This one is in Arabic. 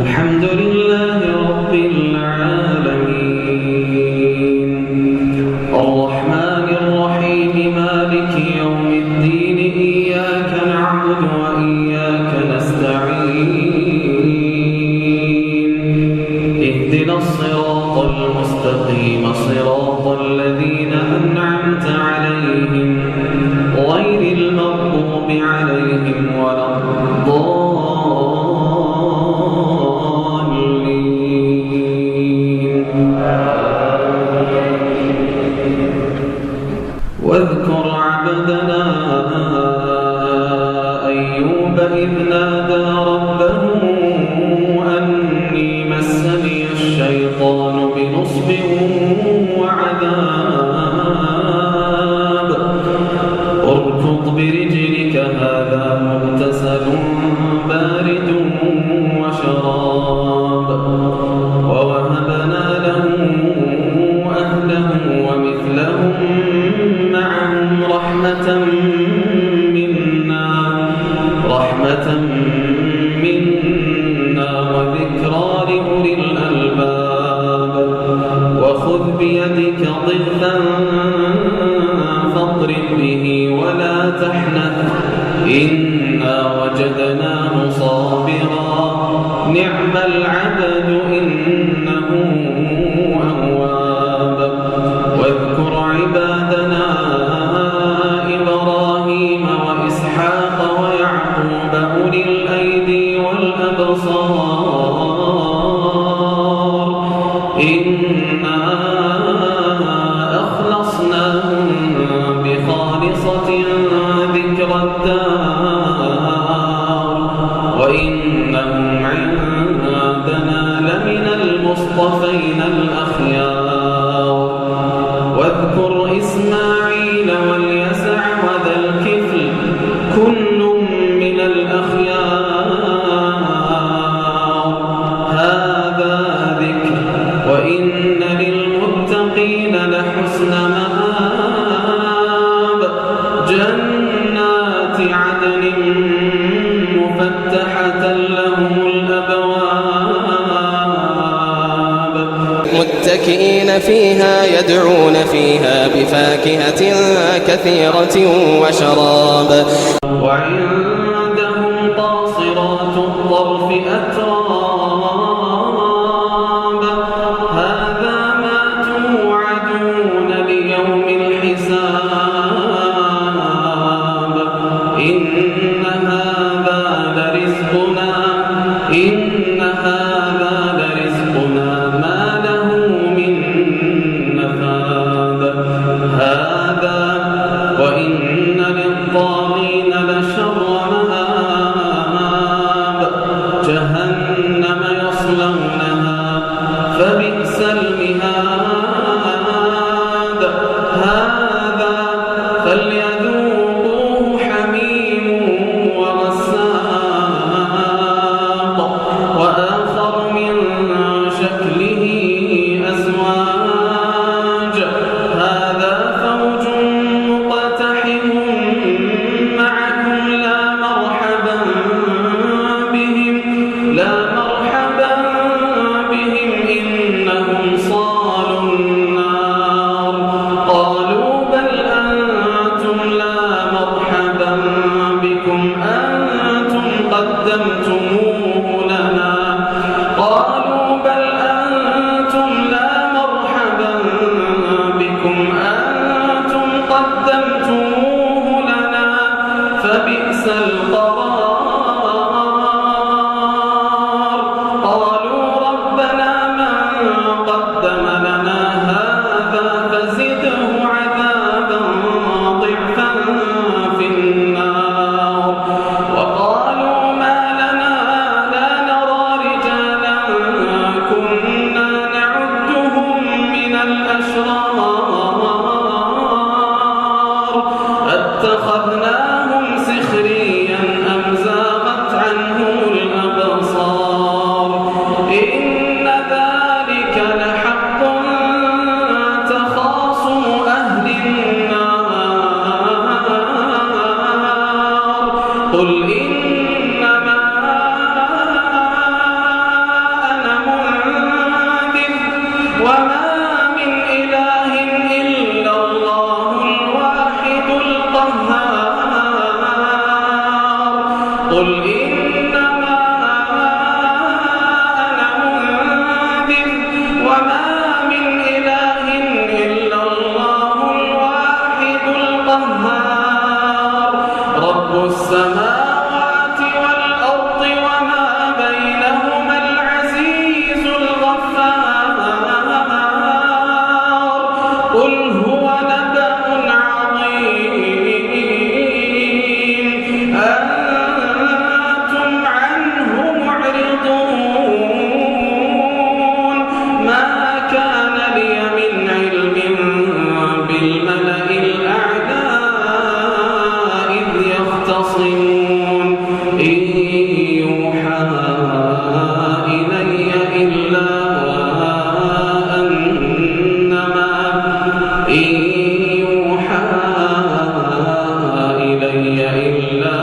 الحمد لله رب العالمين الرحمن الرحيم مالك يوم الدين إياك نعبد وإياك نستعين اهدنا الصراط المستقيم صراط الذين أنعمت عليهم غير المغضوب عليهم ولا الضالين واذكر عبدنا أيوب إذ نادى ربه أني مسني الشيطان بنصب وعذاب اركض برجلك هذا مغتسل بارد وشراب ووهبنا له أهله ومثلهم معهم رحمة منا وذكرى لأولي الألباب وخذ بيدك ضغثا فاضرب به ولا تحنث إنا وجدناه صابرا نعم العبد إنه أواب واذكر عبادنا إبراهيم وإسحاق ويعقوب أولي الأيدي والأبصار إنا أخلصناهم بخالصة ذكر الدار وإنهم عندنا لمن المصطفين الأخيار واذكر إسماعيل واليسع وذا الكفل كل من الأخيار هذا ذكر وإن للمتقين لحسن مآب جنات عدن مفتحة لهم الأبواب متكئين فيها يدعون فيها بفاكهة كثيرة وشراب وعندهم قاصرات الطرف أتراب هذا ما توعدون ليوم الحساب إن هذا لرزقنا ما له من نفاد هذا وإن للطاغين لشر مآب جهنم يصلونها فبئس المهاد هذا فليذوقوه حميم وغساق وآخر من شكله أزواج هذا فوج مقتحم معكم لا مرحبا بهم إنكم إلا